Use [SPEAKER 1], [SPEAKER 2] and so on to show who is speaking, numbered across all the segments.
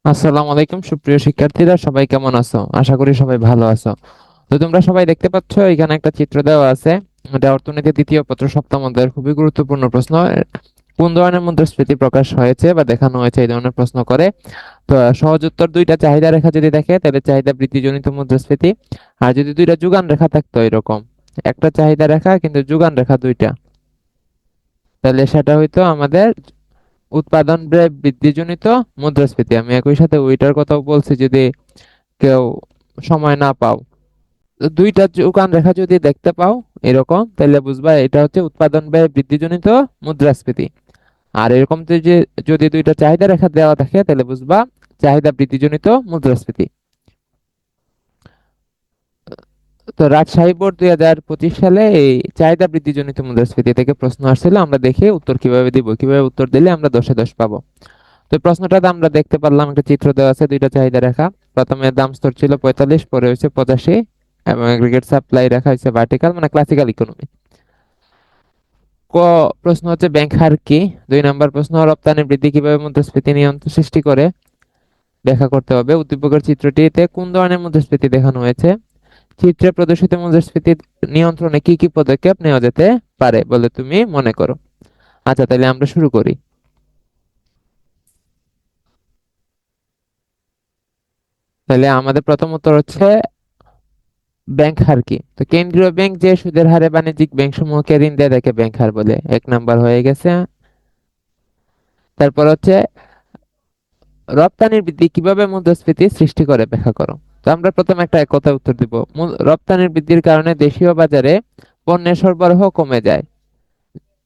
[SPEAKER 1] আসসালামু আলাইকুম সুপ্রিয় শিক্ষার্থীরা, সবাই কেমন আছো? আশা করি সবাই ভালো আছো। তো তোমরা সবাই দেখতে পাচ্ছ এখানে একটা চিত্র দেওয়া আছে। এটা অর্থনীতি দ্বিতীয় পত্র সপ্তম অধ্যায়ের খুবই গুরুত্বপূর্ণ প্রশ্ন। কোন ধরনের মুদ্রাস্ফীতি প্রকাশ হয়েছে বা দেখানো হয়েছে এই ধরনের প্রশ্ন করে। তো সহজ উত্তর, দুইটা চাহিদা রেখা যদি দেখে তাহলে চাহিদা বৃদ্ধিজনিত মুদ্রাস্ফীতি। আর যদি দুইটা যোগান রেখা থাকতো এরকম, একটা চাহিদা রেখা কিন্তু যোগান রেখা দুইটা, তাহলে সেটা হইতো আমাদের উৎপাদন ব্যয় বৃদ্ধিজনিত মুদ্রাস্ফীতি। আমি একই সাথে ওইটার কথাও বলছি, যদি কেউ সময় না পাও। তো দুইটা যোগান রেখা যদি দেখতে পাও এরকম, তাহলে বুঝবা এটা হচ্ছে উৎপাদন ব্যয় বৃদ্ধিজনিত মুদ্রাস্ফীতি। আর এরকম যদি দুইটা চাহিদা রেখা দেওয়া থাকে তাহলে বুঝবা চাহিদা বৃদ্ধিজনিত মুদ্রাস্ফীতি। তো রাজশাহী বোর্ড 2025 সালে এই চাহিদা বৃদ্ধিজনিত মুদ্রাস্ফীতি থেকে প্রশ্ন আসছিল। আমরা দেখি উত্তর কিভাবে দিব, কিভাবে উত্তর দিলে আমরা 10-এ 10 পাবো। তো প্রশ্নটাতে আমরা দেখতে পারলাম একটা চিত্র দেওয়া আছে, দুইটা চাহিদা রেখা। প্রথমে দাম স্তর ছিল 45, পরে হয়েছে 85, এবং এগ্রিগেট সাপ্লাই রেখা হয়েছে ভার্টিক্যাল, মানে ক্লাসিক্যাল ইকোনমি। ক প্রশ্ন হচ্ছে ব্যাংক হার কি। 2 নম্বর প্রশ্ন, রপ্তানি বৃদ্ধি কিভাবে মুদ্রাস্ফীতি নিয়ন্ত্রণ সৃষ্টি করে ব্যাখ্যা করতে হবে। উদ্দীপকের চিত্রটিতে কোন ধরনের মুদ্রাস্ফীতি দেখানো হয়েছে? চিত্রে প্রদর্শিত মুদ্রাস্ফীতি নিয়ন্ত্রণে কি কি পদক্ষেপ নেওয়া যেতে পারে বলে তুমি মনে করো? আচ্ছা, তাহলে আমরা শুরু করি। তাহলে আমাদের প্রথম উত্তর হচ্ছে ব্যাংক হার কি। তো কেন্দ্রীয় ব্যাংক যে সুদের হারে বাণিজ্যিক ব্যাংক সমূহকে ঋণ দেয় তাকে ব্যাংক হার বলে। 1 নাম্বার হয়ে গেছে। তারপর হচ্ছে রপ্তানির বৃদ্ধি কিভাবে মুদ্রাস্ফীতি সৃষ্টি করে ব্যাখ্যা করো। তো আমরা প্রথমে একটা এক কথা উত্তর দিব। রপ্তানির বৃদ্ধির কারণে দেশীয় বাজারে পণ্যের সরবরাহ কমে যায়।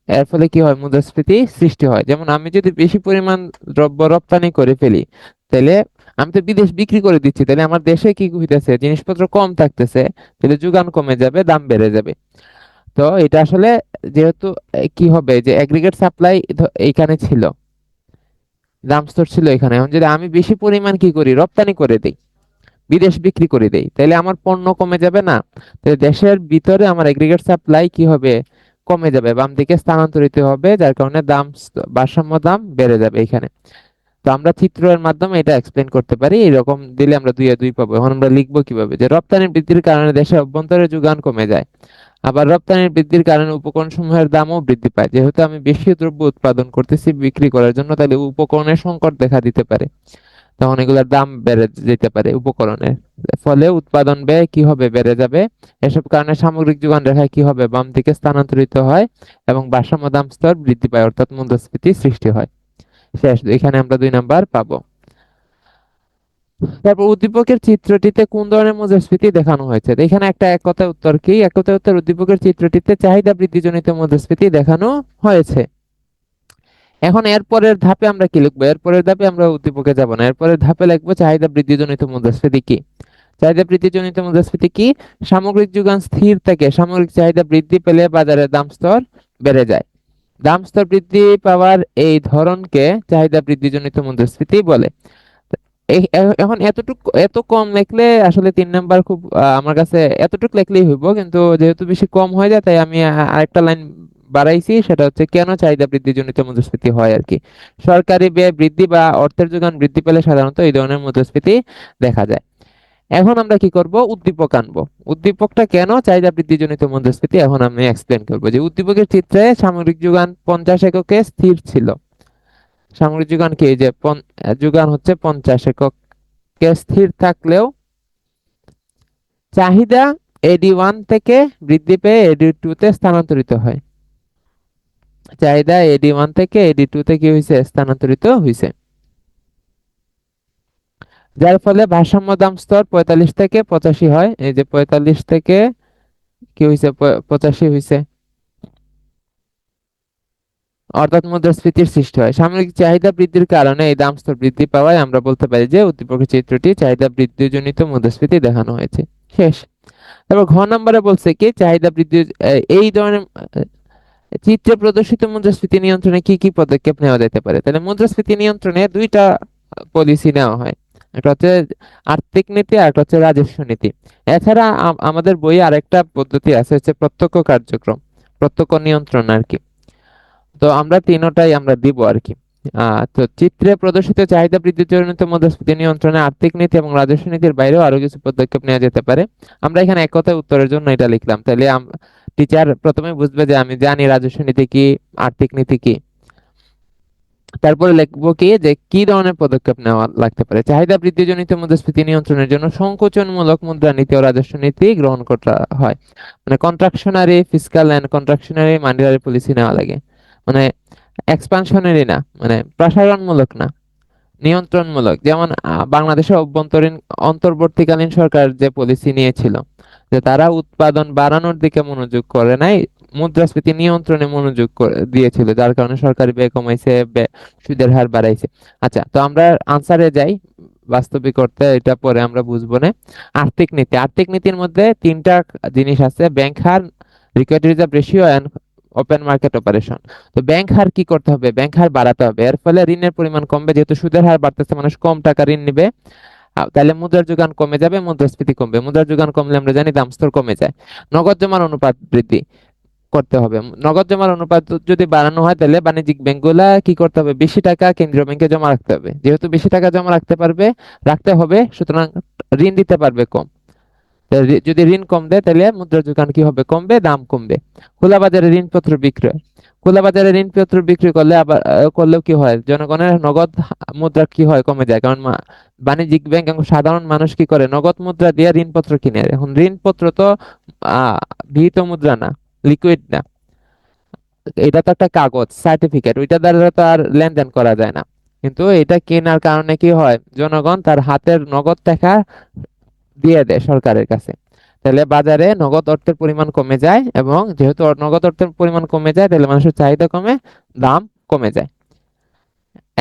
[SPEAKER 1] এর ফলে কি হয়? মুদ্রাস্ফীতি সৃষ্টি হয়। যেমন আমি যদি বেশি পরিমাণ দ্রব্য রপ্তানি করে ফেলি, তাহলে আমি তো বিদেশ বিক্রি করে দিচ্ছি, তাহলে আমার দেশে কি হইতেছে? জিনিসপত্র কম থাকতেছে, তাহলে যোগান কমে যাবে, দাম বেড়ে যাবে। তো এটা আসলে যেহেতু কি হবে যে এগ্রিগেট সাপ্লাই এইখানে ছিল, দাম স্তর ছিল এখানে। এখন যদি আমি বেশি পরিমাণ কি করি, রপ্তানি করে দিই, বিদেশ বিক্রি করে দেই, তাহলে আমার পণ্য কমে যাবে না? তাহলে দেশের ভিতরে আমার এগ্রিগেট সাপ্লাই কি হবে? কমে যাবে, বাম দিকে স্থানান্তরিত হবে, যার কারণে ভারসাম্য দাম বেড়ে যাবে এখানে। তো আমরা চিত্রের মাধ্যমে এটা এক্সপ্লেন করতে পারি। এরকম দিলে আমরা 2-এ 2 পাবো। এখন আমরা লিখবো কিভাবে, যে রপ্তানি বৃদ্ধির কারণে দেশের অভ্যন্তরে যোগান কমে যায়। আবার রপ্তানির বৃদ্ধির কারণে উপকরণ সমূহের দামও বৃদ্ধি পায়। যেহেতু আমি বেশি দ্রব্য উৎপাদন করতেছি বিক্রি করার জন্য, তাহলে উপকরণের সংকট দেখা দিতে পারে, তখন এগুলোর দাম বেড়ে যেতে পারে উপকরণের। ফলে উৎপাদন ব্যয় কি হবে? বেড়ে যাবে। এসব কারণে সামগ্রিক যোগান রেখা কি হবে? বাম দিকে স্থানান্তরিত হয় এবং ভারসাম্য দাম স্তর বৃদ্ধি পায়, অর্থাৎ মুদ্রাস্ফীতি সৃষ্টি হয়। শেষ, এখানে আমরা 2 নাম্বার পাবো। তারপর উদ্দীপকের চিত্রটিতে কোন ধরনের মুদ্রাস্ফীতি দেখানো হয়েছে? তো এখানে একটা এক কথায় উত্তর কি? এক কথায় উত্তর, উদ্দীপকের চিত্রটিতে চাহিদা বৃদ্ধিজনিত মুদ্রাস্ফীতি দেখানো হয়েছে। এখন এর পরের ধাপে আমরা কি লিখবো? এর পরের ধাপে আমরা উদ্দীপকে যাব না, এর পরের ধাপে লিখবো চাহিদা বৃদ্ধিজনিত মুদ্রাস্ফীতি কি। চাহিদা বৃদ্ধিজনিত মুদ্রাস্ফীতি কি? সামগ্রিক যোগান স্থির থেকে সামগ্রিক চাহিদা বৃদ্ধি পেলে বাজারের দাম স্তর বেড়ে যায়। দাম স্তর বৃদ্ধি পাওয়ার এই ধরনকে চাহিদা বৃদ্ধিজনিত মুদ্রাস্ফীতি বলে। এখন এত কম লিখলে আসলে 3 নাম্বার খুব আমার কাছে এতটুকু লিখলেই হইব, কিন্তু যেহেতু বেশি কম হয়ে যায় তাই আমি আরেকটা লাইন বাড়াইছি। সেটা হচ্ছে কেন চাহিদা বৃদ্ধি জনিত মুদ্রাস্ফীতি হয় আর কি। সরকারি ব্যয় বৃদ্ধি বা অর্থের যোগান বৃদ্ধি পেলে সাধারণত এই ধরনের মুদ্রাস্ফীতি দেখা যায়। এখন আমরা কি করব? উদ্দীপক আনবো। উদ্দীপকটা কেন চাহিদা বৃদ্ধি জনিত মুদ্রাস্ফীতি এখন আমি এক্সপ্লেন করবো। যে উদ্দীপকের চিত্রে সামগ্রিক যোগান 50 এককে স্থির ছিল। সামগ্রিক যোগান কি? এই যে যোগান হচ্ছে 50 এককে স্থির থাকলেও চাহিদা AD1 থেকে বৃদ্ধি পেয়ে AD2 তে স্থানান্তরিত হয়। চাহিদা AD1 থেকে AD2 তে কি হয়েছে? স্থানান্তরিত হয়েছে। যার ফলে ভারসাম্য দাম স্তর 45 থেকে 85 হয়। এই যে 45 থেকে কি হয়েছে? 85 হয়েছে, অর্থাৎ মুদ্রাস্ফীতির সৃষ্টি হয়। সামগ্রিক চাহিদা বৃদ্ধির কারণে এই দাম স্তর বৃদ্ধি পাওয়ায় আমরা বলতে পারি যে উদ্দীপকের চিত্রটি চাহিদা বৃদ্ধিজনিত মুদ্রাস্ফীতি দেখানো হয়েছে। শেষ। তারপর ঘ নম্বরে বলছে কি চাহিদা বৃদ্ধি এই ধরনের চিত্রে প্রদর্শিত মুদ্রাস্ফীতি নিয়ন্ত্রণে কি কি পদক্ষেপ নেওয়া যেতে পারে। তাহলে মুদ্রাস্ফীতি নিয়ন্ত্রণে দুইটা পলিসি নেওয়া হয়, একটা হচ্ছে আর্থিক নীতি আর একটা হচ্ছে রাজস্ব নীতি। এছাড়া আমাদের বইয়ে আরেকটা পদ্ধতি আছে, হচ্ছে প্রত্যক্ষ কার্যক্রম, প্রত্যক্ষ নিয়ন্ত্রণ আর কি। তো আমরা তিনটাই আমরা দিব আর কি। তো চিত্রে প্রদর্শিত চাহিদা বৃদ্ধির জনিত মুদ্রাস্ফীতি নিয়ন্ত্রণে আর্থিক নীতি এবং রাজস্ব নীতির বাইরেও আরো কিছু পদক্ষেপ নেওয়া যেতে পারে। আমরা এখানে এক কথায় উত্তরের জন্য এটা লিখলাম, তাহলে টিচার প্রথমে বুঝবে যে আমি জানি রাজস্ব নীতি কি, আর্থিক নীতি কি। তারপরে লিখবো কি যে কি ধরনের পদক্ষেপ নেওয়া লাগতে পারে। চাহিদা বৃদ্ধিজনিত মুদ্রাস্ফীতি নিয়ন্ত্রণের জন্য সংকোচনমূলক মুদ্রানীতি ও রাজস্ব নীতি গ্রহণ করতে হয়। মানে contractionary fiscal and contractionary monetary policy নেওয়া লাগে। মানে এক্সপানশনারি না, মানে প্রসারণমূলক না, নিয়ন্ত্রণমূলক। যেমন বাংলাদেশের অভ্যন্তরীণ অন্তর্বর্তীকালীন সরকার যে পলিসি নিয়েছিল যে তারা উৎপাদন বাড়ানোর দিকে মনোযোগ করে নাই, মুদ্রাস্ফীতি নিয়ন্ত্রণে মনোযোগ দিয়েছিল, যার কারণে সরকারি ব্যয় কমাইছে, সুদের হার বাড়াইছে। আচ্ছা, তো আমরা আনসারে যাই। বাস্তবিক অর্থে এটা পরে আমরা বুঝবো না। আর্থিক নীতি, আর্থিক নীতির মধ্যে তিনটা জিনিস আছে: ব্যাংক হার, required reserve ratio and open market operation. তো ব্যাংক হার কি করতে হবে? ব্যাংক হার বাড়াতে হবে। এর ফলে ঋণের পরিমাণ কমবে, যেহেতু সুদের হার বাড়তেছে, মানুষ কম টাকা ঋণ নিবে। তাহলে মুদ্রার যোগান কমে যাবে, মুদ্রাস্ফীতি কমবে। মুদ্রার যোগান কমলে আমরা জানি দাম স্তর কমে যায়। নগদ জমার অনুপাত বৃদ্ধি করতে হবে। নগদ জমার অনুপাত যদি বাড়ানো হয়, তাহলে বাণিজ্যিক ব্যাংকগুলা কি করতে হবে? বেশি টাকা কেন্দ্রীয় ব্যাংকে জমা রাখতে হবে। যেহেতু বেশি টাকা জমা রাখতে হবে, সুতরাং ঋণ দিতে পারবে কম। তা যদি ঋণ কম দেয়, তাহলে মুদ্রার যোগান কি হবে? কমবে, দাম কমবে। খোলা বাজারে ঋণপত্র বিক্রয়, খোলা বাজারে ঋণপত্র বিক্রি করলে আবার করলেও কি হয়? জনগণের নগদ মুদ্রা কি হয়? কমে যায়। কারণ বাণিজ্যিক ব্যাংক এবং সাধারণ মানুষ কি করে? নগদ মুদ্রা দিয়ে ঋণপত্র কিনে। এখন ঋণপত্র তো বিহিত মুদ্রা না, লিকুইড না, এটা তো একটা কাগজ, সার্টিফিকেট, ওইটা দ্বারা তো আর লেনদেন করা যায় না। কিন্তু এটা কেনার কারণে কি হয়? জনগণ তার হাতের নগদ টাকা দিয়ে দেয় সরকারের কাছে। তাহলে বাজারে নগদ অর্থের পরিমাণ কমে যায়, এবং যেহেতু নগদ অর্থের পরিমাণ কমে যায়, তাহলে মানুষের চাহিদা কমে, দাম কমে যায়।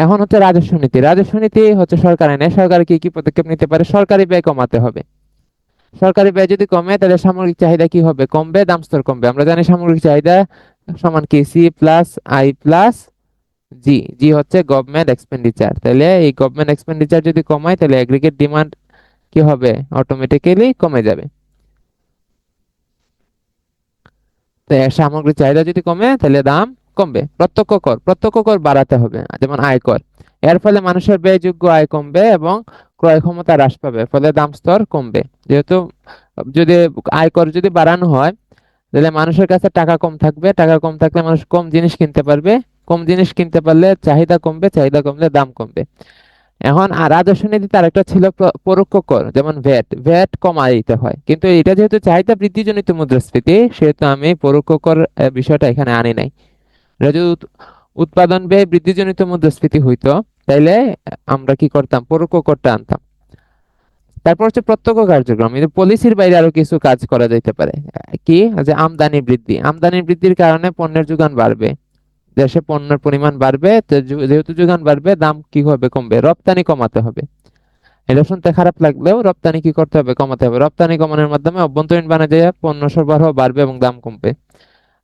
[SPEAKER 1] এখন হচ্ছে রাজস্ব নীতি। রাজস্ব নীতি হচ্ছে সরকার নেয়। সরকার কি কি পদক্ষেপ নিতে পারে? সরকারি ব্যয় কমাতে হবে। সরকারি ব্যয় যদি কমে, তাহলে সামগ্রিক চাহিদা কি হবে? কমবে, দাম স্তর কমবে। আমরা জানি সামগ্রিক চাহিদা সমান কি? সি প্লাস আই প্লাস জি। জি হচ্ছে গভর্নমেন্ট এক্সপেন্ডিচার। তাহলে এই গভর্নমেন্ট এক্সপেন্ডিচার যদি কমায়, তাহলে এগ্রিগেট ডিমান্ড কি হবে? অটোমেটিক্যালি কমে যাবে। তো এর সামগ্রিক চাহিদা যদি কমে, তাহলে দাম কমবে। প্রত্যক্ষ কর, প্রত্যক্ষ কর বাড়াতে হবে, যেমন আয়কর। এর ফলে মানুষের ব্যয়যোগ্য আয় কমবে এবং ক্রয় ক্ষমতা হ্রাস পাবে, ফলে দাম স্তর কমবে। যেহেতু যদি আয়কর যদি বাড়ানো হয়, তাহলে মানুষের কাছে টাকা কম থাকবে। টাকা কম থাকলে মানুষ কম জিনিস কিনতে পারবে। কম জিনিস কিনতে পারলে চাহিদা কমবে, চাহিদা কমলে দাম কমবে। এখন আর রাজস্ব নীতিতে আরেকটা ছিল পরোক্ষ কর, যেমন ভ্যাট। ভ্যাট কমায় দিতে হয়, কিন্তু এটা যেহেতু চাহিদা বৃদ্ধিজনিত মুদ্রাস্ফীতি, সেহেতু আমি পরোক্ষ কর বিষয়টা এখানে আনি নাই। এটা যদি উৎপাদন ব্যয় বৃদ্ধিজনিত মুদ্রাস্ফীতি হইতো, তাইলে আমরা কি করতাম? পরোক্ষ করটা আনতাম। তারপর হচ্ছে প্রত্যক্ষ কার্যক্রম। কিন্তু পলিসির বাইরে আরো কিছু কাজ করা যেতে পারে। কি? যে আমদানি বৃদ্ধি। আমদানি বৃদ্ধির কারণে পণ্যের যোগান বাড়বে, দেশে পণ্যের পরিমাণ বাড়বে। তো যেহেতু যোগান বাড়বে, দাম কি হবে? কমবে। রপ্তানি কমাতে হবে। এটা শুনতে খারাপ লাগলেও রপ্তানি কি করতে হবে? কমাতে হবে। রপ্তানি কমানোর মাধ্যমে অভ্যন্তরীণ বাণিজ্যে পণ্য সরবরাহ বাড়বে এবং দাম কমবে।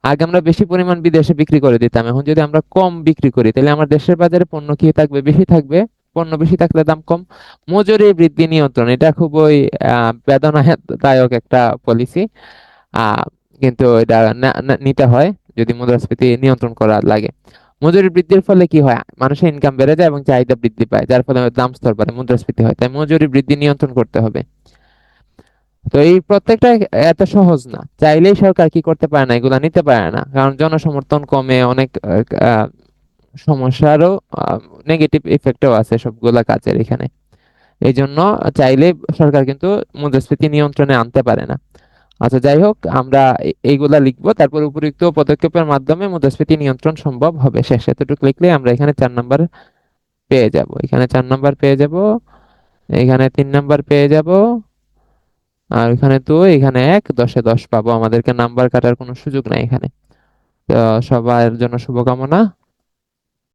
[SPEAKER 1] আগে আমরা বেশি পরিমাণ বিদেশে বিক্রি করে দিতাম, এখন যদি আমরা কম বিক্রি করি, তাহলে আমার দেশের বাজারে পণ্য কি থাকবে? বেশি থাকবে। পণ্য বেশি থাকলে দাম কম। মজুরি বৃদ্ধি নিয়ন্ত্রণ, এটা খুবই বেদনাদায়ক একটা পলিসি। আহ কিন্তু এটা নিতে হয় যদি মুদ্রাস্ফীতি নিয়ন্ত্রণ করা লাগে। মজুরি বৃদ্ধির ফলে কি হয়? মানুষের ইনকাম বেড়ে যায় এবং চাহিদা বৃদ্ধি পায়, যার ফলে দাম স্তর বাড়ে, মুদ্রাস্ফীতি হয়। তাই মজুরি বৃদ্ধি নিয়ন্ত্রণ করতে হবে। তো এই প্রত্যেকটা এত সহজ না, চাইলেই সরকার কি করতে পারে না, এগুলা নিতে পারে না। কারণ জনসমর্থন কমে, অনেক সমস্যারও নেগেটিভ ইফেক্টও আছে সবগুলা কাজের এখানে। এই জন্য চাইলে সরকার কিন্তু মুদ্রাস্ফীতি নিয়ন্ত্রণে আনতে পারে না। আচ্ছা, যাই হোক, আমরা এইগুলা লিখবো, তারপর উপযুক্ত পদক্ষেপের মাধ্যমে মুদ্রাস্ফীতি নিয়ন্ত্রণ সম্ভব হবে। শেষ এতটুকু লিখলে আমরা এখানে 4 নাম্বার পেয়ে যাব। এখানে 4 নাম্বার পেয়ে যাব, এখানে 3 নাম্বার পেয়ে যাব, আর এখানে 2, এখানে 1, 10-এ 10 পাবো। আমাদেরকে নাম্বার কাটার কোনো সুযোগ নাই এখানে। তো সবার জন্য শুভকামনা।